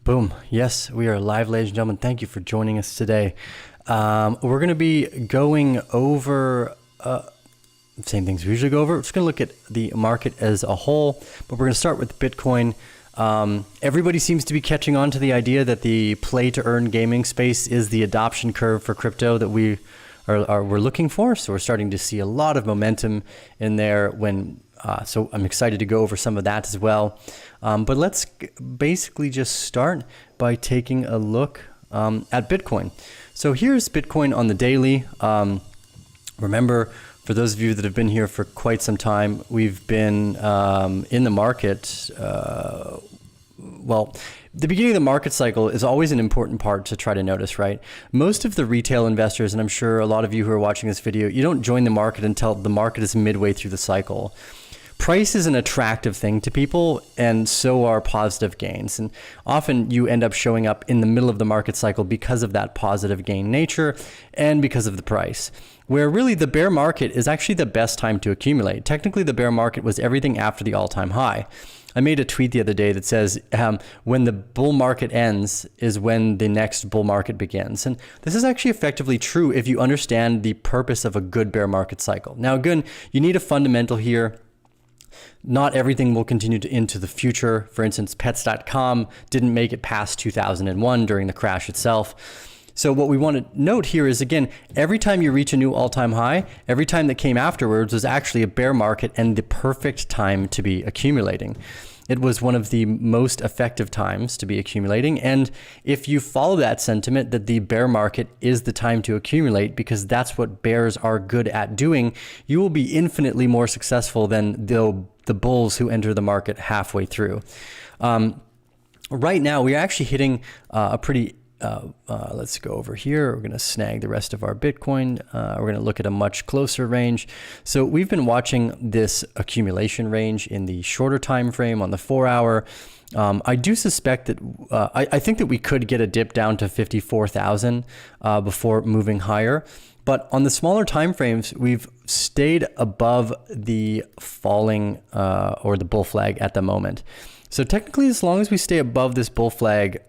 Boom. Yes, we are live, ladies and gentlemen. Thank you for joining us today. We're going to be going over same things we usually go over. We're just going to look at the market as a whole, but we're going to start with Bitcoin. Everybody seems to be catching on to the idea that the play to earn gaming space is the adoption curve for crypto that we're looking for. So we're starting to see a lot of momentum in there so I'm excited to go over some of that as well. But let's basically just start by taking a look at Bitcoin. So here's Bitcoin on the daily. Remember, for those of you that have been here for quite some time, we've been in the market. The beginning of the market cycle is always an important part to try to notice, right? Most of the retail investors, and I'm sure a lot of you who are watching this video, you don't join the market until the market is midway through the cycle. Price is an attractive thing to people, and so are positive gains. And often you end up showing up in the middle of the market cycle because of that positive gain nature and because of the price. Where really the bear market is actually the best time to accumulate. Technically, the bear market was everything after the all-time high. I made a tweet the other day that says, when the bull market ends is when the next bull market begins. And this is actually effectively true if you understand the purpose of a good bear market cycle. Now, again, you need a fundamental here. Not everything will continue into the future. For instance, pets.com didn't make it past 2001 during the crash itself. So what we want to note here is, again, every time you reach a new all-time high, every time that came afterwards was actually a bear market and the perfect time to be accumulating. It was one of the most effective times to be accumulating. And if you follow that sentiment that the bear market is the time to accumulate because that's what bears are good at doing, you will be infinitely more successful than the bulls who enter the market halfway through. Right now, we're actually hitting a pretty let's go over here. We're going to snag the rest of our Bitcoin. We're going to look at a much closer range. So we've been watching this accumulation range in the shorter time frame on the 4-hour. I do suspect that I think that we could get a dip down to 54,000 before moving higher. But on the smaller time frames, we've stayed above the falling or the bull flag at the moment. So technically, as long as we stay above this bull flag,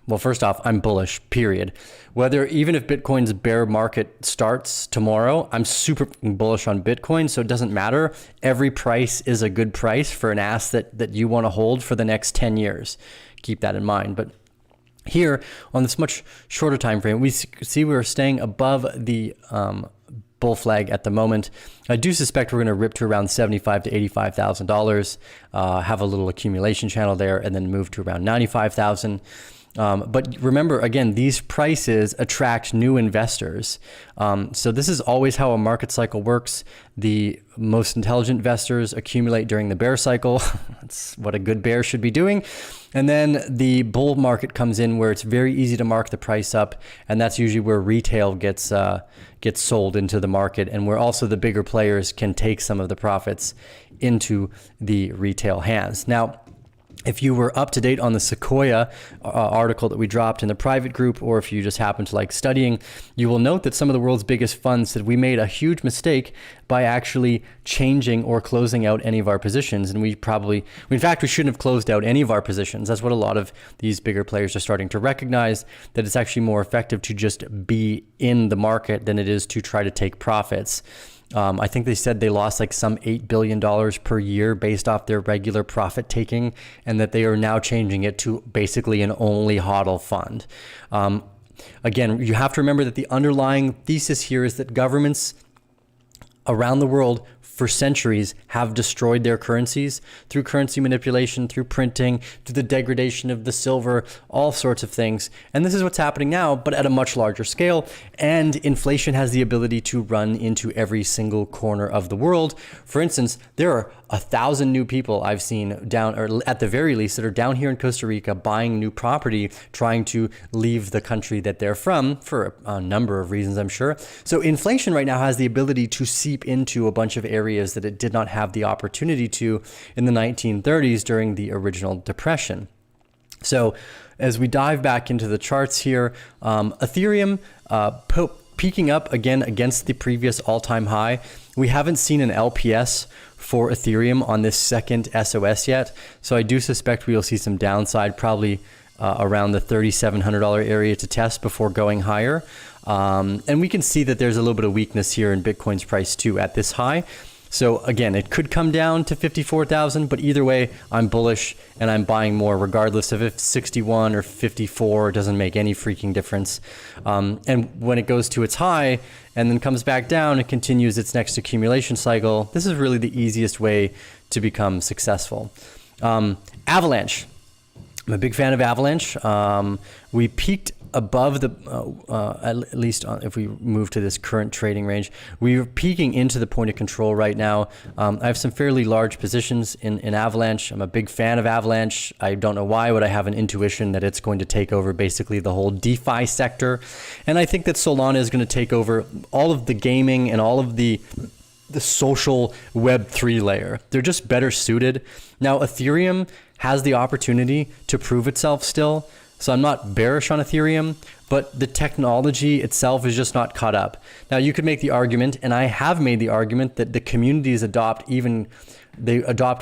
well, first off, I'm bullish, period. Even if Bitcoin's bear market starts tomorrow, I'm super bullish on Bitcoin, so it doesn't matter. Every price is a good price for an asset that you want to hold for the next 10 years. Keep that in mind. But here, on this much shorter time frame, we see we're staying above the bull flag at the moment. I do suspect we're going to rip to around $75,000 to $85,000, have a little accumulation channel there, and then move to around $95,000. But remember, again, these prices attract new investors. So this is always how a market cycle works. The most intelligent investors accumulate during the bear cycle. That's what a good bear should be doing. And then the bull market comes in where it's very easy to mark the price up. And that's usually where retail gets sold into the market, and where also the bigger players can take some of the profits into the retail hands. Now, if you were up to date on the Sequoia article that we dropped in the private group, or if you just happen to like studying, you will note that some of the world's biggest funds said we made a huge mistake by actually changing or closing out any of our positions. And in fact, we shouldn't have closed out any of our positions. That's what a lot of these bigger players are starting to recognize, that it's actually more effective to just be in the market than it is to try to take profits. I think they said they lost like some $8 billion per year based off their regular profit taking, and that they are now changing it to basically an only HODL fund. Again, you have to remember that the underlying thesis here is that governments around the world for centuries have destroyed their currencies through currency manipulation, through printing, through the degradation of the silver, all sorts of things. And this is what's happening now, but at a much larger scale. And inflation has the ability to run into every single corner of the world. For instance, there are 1,000 new people I've seen down, or at the very least, that are down here in Costa Rica buying new property, trying to leave the country that they're from for a number of reasons, I'm sure. So inflation right now has the ability to seep into a bunch of areas that it did not have the opportunity to in the 1930s during the original Depression. So as we dive back into the charts here, Ethereum peaking up again against the previous all-time high. We haven't seen an LPS for Ethereum on this second SOS yet. So I do suspect we'll see some downside, probably around the $3,700 area to test before going higher. And we can see that there's a little bit of weakness here in Bitcoin's price too at this high. So again, it could come down to 54,000, but either way, I'm bullish and I'm buying more regardless of if 61 or 54, it doesn't make any freaking difference. And when it goes to its high and then comes back down, it continues its next accumulation cycle. This is really the easiest way to become successful. Avalanche. I'm a big fan of Avalanche. We peaked above the, at least if we move to this current trading range, we're peaking into the point of control right now. I have some fairly large positions in Avalanche. I'm a big fan of Avalanche. I don't know why, but I have an intuition that it's going to take over basically the whole DeFi sector. And I think that Solana is going to take over all of the gaming and all of the social Web3 layer. They're just better suited. Now, Ethereum has the opportunity to prove itself still. So I'm not bearish on Ethereum, but the technology itself is just not caught up. Now, you could make the argument, and I have made the argument, that the communities adopt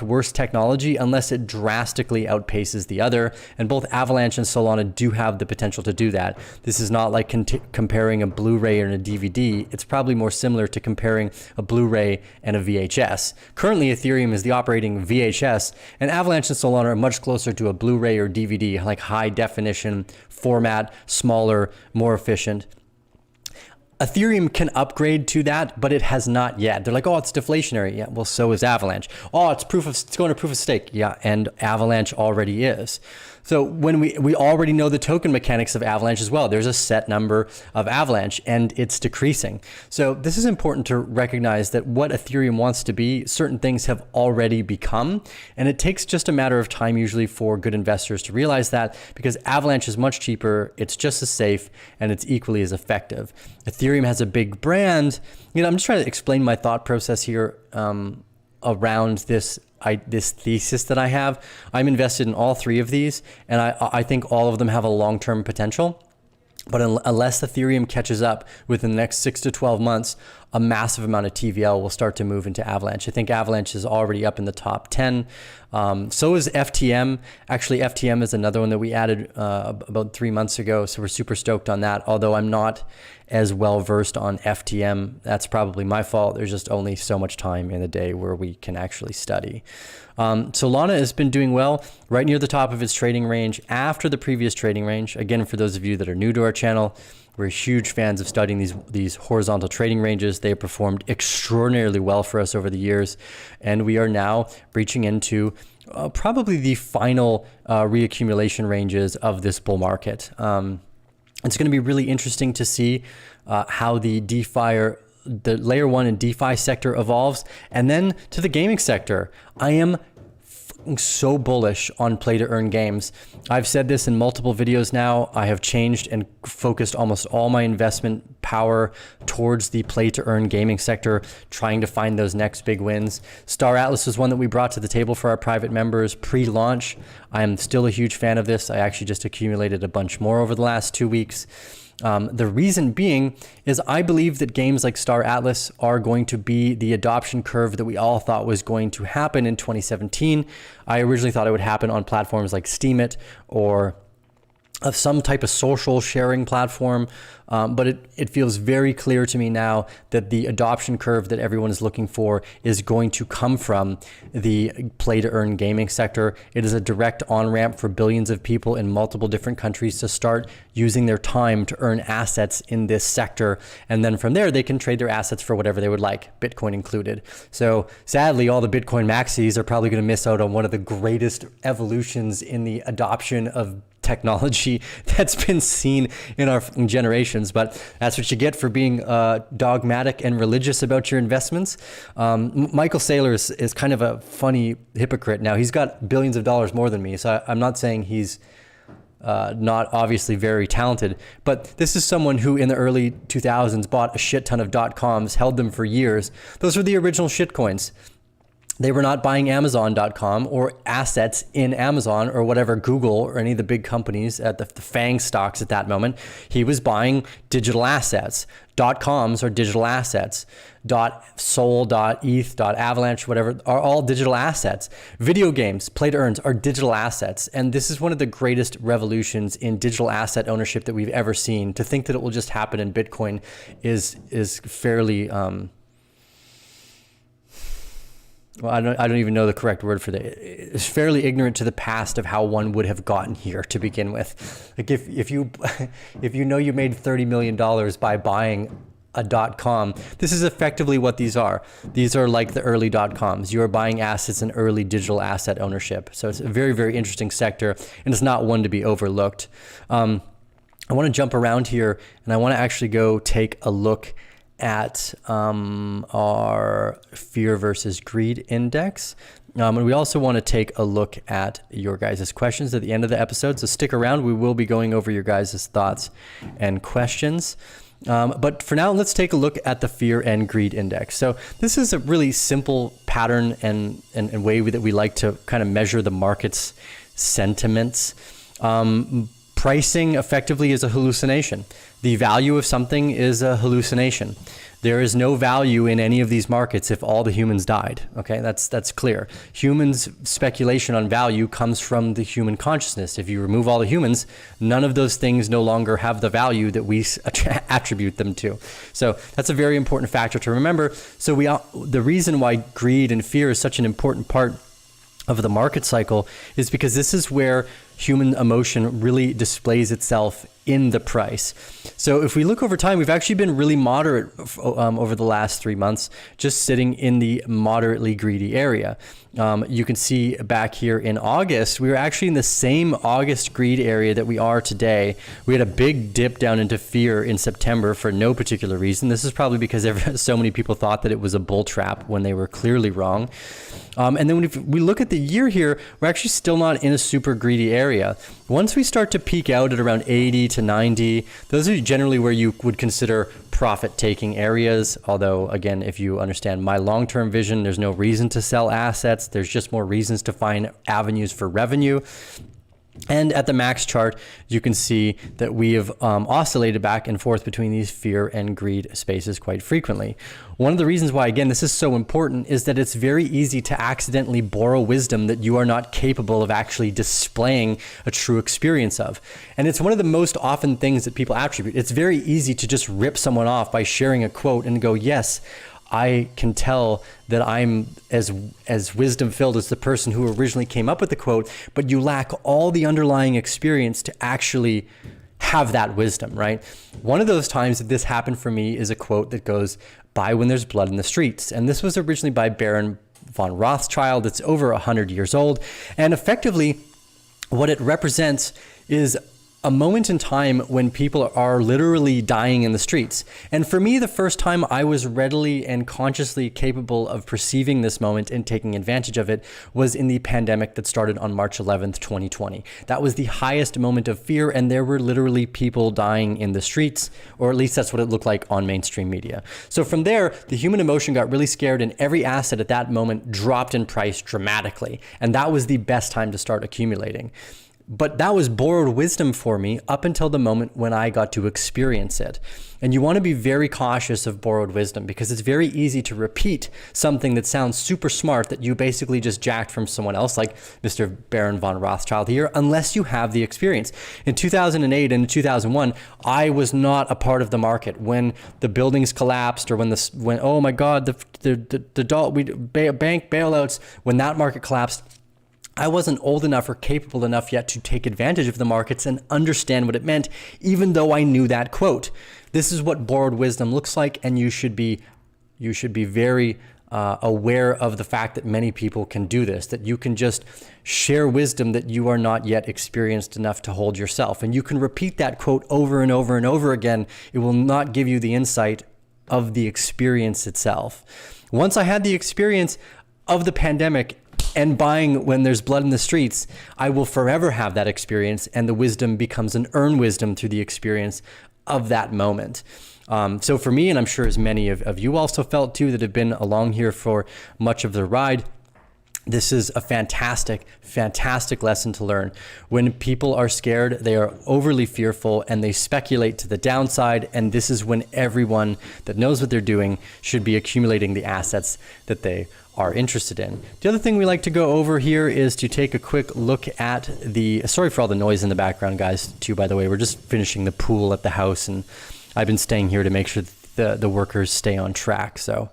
worse technology unless it drastically outpaces the other. And both Avalanche and Solana do have the potential to do that. This is not like comparing a Blu-ray and a DVD. It's probably more similar to comparing a Blu-ray and a VHS. Currently, Ethereum is the operating VHS, and Avalanche and Solana are much closer to a Blu-ray or DVD, like high definition format, smaller, more efficient. Ethereum can upgrade to that, but it has not yet. They're like, oh, it's deflationary. Yeah, well, so is Avalanche. Oh, it's going to proof of stake. Yeah, and Avalanche already is. So when we already know the token mechanics of Avalanche as well. There's a set number of Avalanche and it's decreasing. So this is important to recognize that what Ethereum wants to be, certain things have already become. And it takes just a matter of time usually for good investors to realize that, because Avalanche is much cheaper, it's just as safe, and it's equally as effective. Ethereum has a big brand. I'm just trying to explain my thought process here around this thesis that I have. I'm invested in all three of these, and I think all of them have a long-term potential. But unless Ethereum catches up within the next 6 to 12 months, a massive amount of TVL will start to move into Avalanche. I think Avalanche is already up in the top 10. So is FTM. Actually, FTM is another one that we added about 3 months ago. So we're super stoked on that. Although I'm not as well versed on FTM. That's probably my fault. There's just only so much time in the day where we can actually study. Solana has been doing well, right near the top of its trading range after the previous trading range. Again, for those of you that are new to our channel, we're huge fans of studying these horizontal trading ranges. They have performed extraordinarily well for us over the years, and we are now reaching into probably the final reaccumulation ranges of this bull market. It's going to be really interesting to see how the layer 1 and DeFi sector evolves, and then to the gaming sector. I am so bullish on play to earn games. I've said this in multiple videos now. I have changed and focused almost all my investment power towards the play to earn gaming sector, trying to find those next big wins. Star Atlas was one that we brought to the table for our private members pre-launch. I am still a huge fan of this. I actually just accumulated a bunch more over the last 2 weeks. The reason being is I believe that games like Star Atlas are going to be the adoption curve that we all thought was going to happen in 2017. I originally thought it would happen on platforms like Steemit or of some type of social sharing platform, but it feels very clear to me now that the adoption curve that everyone is looking for is going to come from the play-to-earn gaming sector. It is a direct on-ramp for billions of people in multiple different countries to start using their time to earn assets in this sector, and then from there they can trade their assets for whatever they would like, Bitcoin included. So sadly, all the Bitcoin maxis are probably going to miss out on one of the greatest evolutions in the adoption of technology that's been seen in our generations, but that's what you get for being dogmatic and religious about your investments. Michael Saylor is kind of a funny hypocrite now. He's got billions of dollars more than me, so I'm not saying he's not obviously very talented, but this is someone who in the early 2000s bought a shit ton of .coms, held them for years. Those were the original shitcoins. They were not buying Amazon.com or assets in Amazon or whatever, Google or any of the big companies at the FANG stocks at that moment. He was buying digital assets. .coms are digital assets. .sol, .eth, .avalanche, whatever, are all digital assets. Video games, play to earns, are digital assets. And this is one of the greatest revolutions in digital asset ownership that we've ever seen. To think that it will just happen in Bitcoin is fairly... well, I don't even know the correct word for that. It's fairly ignorant to the past of how one would have gotten here to begin with. Like if you know you made $30 million by buying a .com, this is effectively what these are. These are like the early .coms. You are buying assets in early digital asset ownership. So it's a very, very interesting sector, and it's not one to be overlooked. I want to jump around here, and I want to actually go take a look at our fear versus greed index. And we also want to take a look at your guys' questions at the end of the episode. So stick around. We will be going over your guys' thoughts and questions. But for now, let's take a look at the fear and greed index. So this is a really simple pattern and way that we like to kind of measure the market's sentiments. Pricing effectively is a hallucination. The value of something is a hallucination. There is no value in any of these markets if all the humans died. Okay, that's clear. Humans' speculation on value comes from the human consciousness. If you remove all the humans, none of those things no longer have the value that we attribute them to. So that's a very important factor to remember. So the reason why greed and fear is such an important part of the market cycle is because this is where human emotion really displays itself in the price. So if we look over time, we've actually been really moderate over the last 3 months, just sitting in the moderately greedy area. You can see back here in August, we were actually in the same August greed area that we are today. We had a big dip down into fear in September for no particular reason. This is probably because so many people thought that it was a bull trap when they were clearly wrong. And then when we look at the year here, we're actually still not in a super greedy area. Once we start to peak out at around 80 to 90, those are generally where you would consider profit-taking areas. Although, again, if you understand my long-term vision, there's no reason to sell assets. There's just more reasons to find avenues for revenue. And at the max chart, you can see that we have oscillated back and forth between these fear and greed spaces quite frequently. One of the reasons why, again, this is so important is that it's very easy to accidentally borrow wisdom that you are not capable of actually displaying a true experience of. And it's one of the most often things that people attribute. It's very easy to just rip someone off by sharing a quote and go, yes, I can tell that I'm as wisdom-filled as the person who originally came up with the quote, but you lack all the underlying experience to actually have that wisdom, right? One of those times that this happened for me is a quote that goes, "Buy when there's blood in the streets." And this was originally by Baron von Rothschild. It's over 100 years old. And effectively, what it represents is a moment in time when people are literally dying in the streets. And for me, the first time I was readily and consciously capable of perceiving this moment and taking advantage of it was in the pandemic that started on March 11th, 2020. That was the highest moment of fear, and there were literally people dying in the streets, or at least that's what it looked like on mainstream media. So from there, the human emotion got really scared, and every asset at that moment dropped in price dramatically. And that was the best time to start accumulating. But that was borrowed wisdom for me up until the moment when I got to experience it. And you want to be very cautious of borrowed wisdom because it's very easy to repeat something that sounds super smart that you basically just jacked from someone else, like Mr. Baron von Rothschild here, unless you have the experience. In 2008 and 2001, I was not a part of the market when the buildings collapsed or when oh my God, the bank bailouts, when that market collapsed. I wasn't old enough or capable enough yet to take advantage of the markets and understand what it meant, even though I knew that quote. This is what borrowed wisdom looks like, and you should be very aware of the fact that many people can do this, that you can just share wisdom that you are not yet experienced enough to hold yourself. And you can repeat that quote over and over and over again. It will not give you the insight of the experience itself. Once I had the experience of the pandemic and buying when there's blood in the streets, I will forever have that experience, and the wisdom becomes an earned wisdom through the experience of that moment. So for me, and I'm sure as many of you also felt too that have been along here for much of the ride, This is a fantastic, fantastic lesson to learn. When people are scared, they are overly fearful and they speculate to the downside. And this is when everyone that knows what they're doing should be accumulating the assets that they are interested in. The other thing we like to go over here is to take a quick look at the, sorry for all the noise in the background, guys, too, by the way. We're just finishing the pool at the house and I've been staying here to make sure that the workers stay on track. So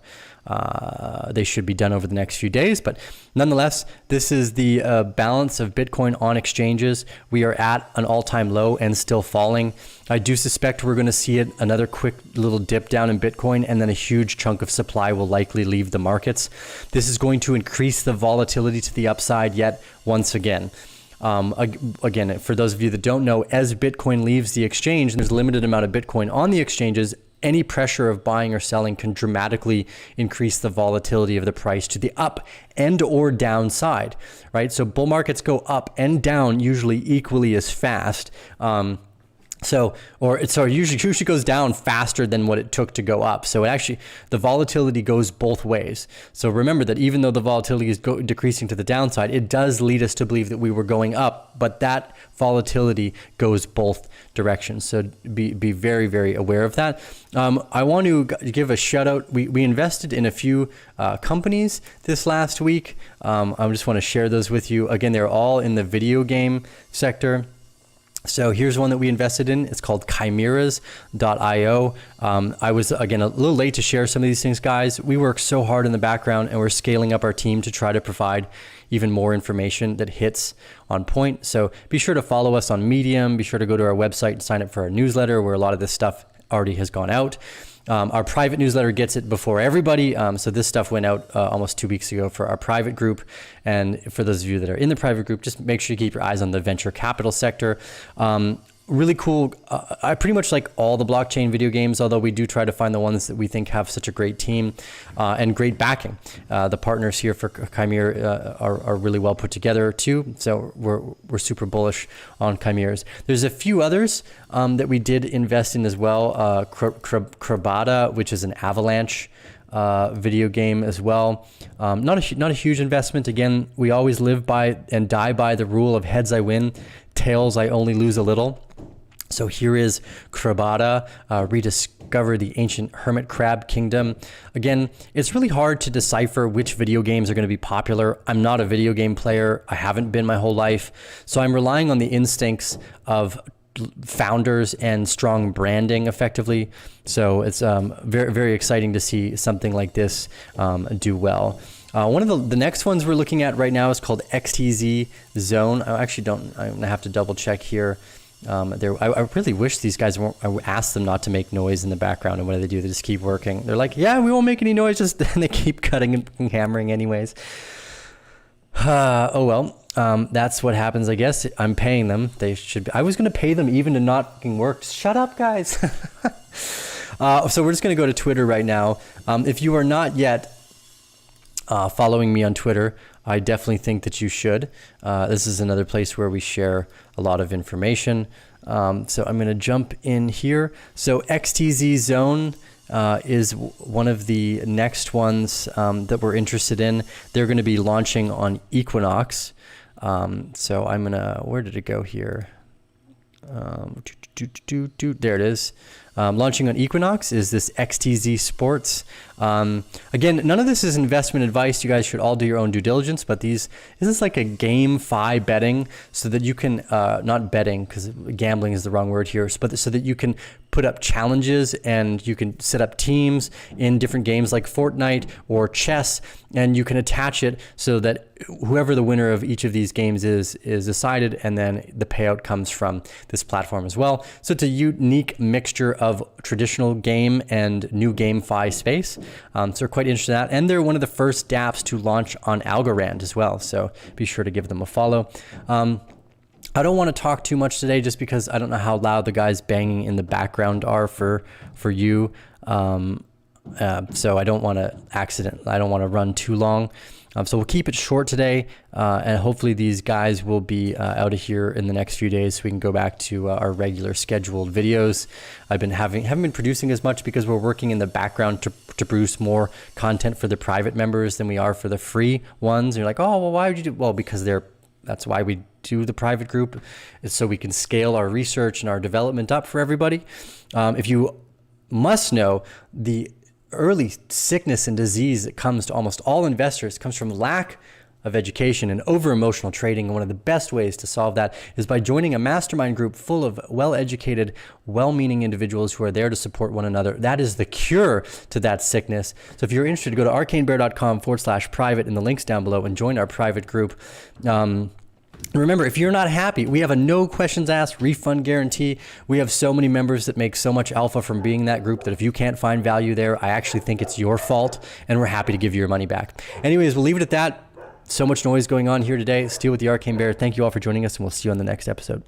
they should be done over the next few days, but nonetheless, this is the balance of Bitcoin on exchanges. We are at an all-time low and still falling. I do suspect we're going to see another quick little dip down in Bitcoin, and then a huge chunk of supply will likely leave the markets. This is going to increase the volatility to the upside yet once again. Again, for those of you that don't know, as Bitcoin leaves the exchange, and there's a limited amount of Bitcoin on the exchanges, any pressure of buying or selling can dramatically increase the volatility of the price to the up and or downside, right? So bull markets go up and down usually equally as fast. So it usually goes down faster than what it took to go up. So the volatility goes both ways. So remember that even though the volatility is decreasing to the downside, it does lead us to believe that we were going up, but that volatility goes both directions. So be very, very aware of that. I want to give a shout out. We invested in a few companies this last week. I just want to share those with you. Again, they're all in the video game sector. So here's one that we invested in. It's called chimeras.io. I was, again, a little late to share some of these things, guys. We work so hard in the background and we're scaling up our team to try to provide even more information that hits on point. So be sure to follow us on Medium. Be sure to go to our website and sign up for our newsletter where a lot of this stuff already has gone out. Our private newsletter gets it before everybody. So this stuff went out almost 2 weeks ago for our private group. And for those of you that are in the private group, just make sure you keep your eyes on the venture capital sector. Really cool. I pretty much like all the blockchain video games, although we do try to find the ones that we think have such a great team and great backing. The partners here for Chimera are really well put together too. So we're super bullish on Chimeras. There's a few others that we did invest in as well. Krabata, which is an Avalanche video game as well. Not a huge investment. Again, we always live by and die by the rule of heads I win, tails I only lose a little. So here is Krabata, rediscover the ancient hermit crab kingdom. Again, it's really hard to decipher which video games are going to be popular. I'm not a video game player. I haven't been my whole life. So I'm relying on the instincts of founders and strong branding effectively. So it's very, very exciting to see something like this do well. One of the next ones we're looking at right now is called XTZ Zone. I'm gonna have to double check here. I really wish these guys weren't. I asked them not to make noise in the background, and what do? They just keep working. They're like, yeah, we won't make any noise, just and they keep cutting and hammering anyways. Oh well, that's what happens, I guess. I'm paying them. They should. I was going to pay them even to not fucking work. Shut up, guys. So we're just going to go to Twitter right now. If you are not yet following me on Twitter, I definitely think that you should. This is another place where we share a lot of information. So I'm going to jump in here. So XTZ Zone is one of the next ones that we're interested in. They're going to be launching on Equinox. So I'm going to, where did it go here? There it is. Launching on Equinox is this XTZ Sports. Again, none of this is investment advice. You guys should all do your own due diligence, but this is like a GameFi betting so that you can, not betting because gambling is the wrong word here, but so that you can put up challenges and you can set up teams in different games like Fortnite or chess, and you can attach it so that whoever the winner of each of these games is decided, and then the payout comes from this platform as well. So it's a unique mixture of traditional game and new GameFi space. So we're quite interested in that. And they're one of the first dApps to launch on Algorand as well. So be sure to give them a follow. I don't want to talk too much today just because I don't know how loud the guys banging in the background are for you. So I don't want to run too long. So we'll keep it short today, and hopefully these guys will be out of here in the next few days so we can go back to our regular scheduled videos. Haven't been producing as much because we're working in the background to produce more content for the private members than we are for the free ones. And you're like, oh, well, why would you do? Well, because that's why we do the private group, is so we can scale our research and our development up for everybody. If you must know, the early sickness and disease that comes to almost all investors comes from lack of education and over emotional trading. And one of the best ways to solve that is by joining a mastermind group full of well-educated, well-meaning individuals who are there to support one another. That is the cure to that sickness. So if you're interested, go to arcanebear.com/private in the links down below and join our private group. Remember, if you're not happy, we have a no questions asked refund guarantee. We have so many members that make so much alpha from being in that group that if you can't find value there, I actually think it's your fault, and we're happy to give you your money back. Anyways, we'll leave it at that. So much noise going on here today. Steal with the Arcane Bear. Thank you all for joining us, and we'll see you on the next episode.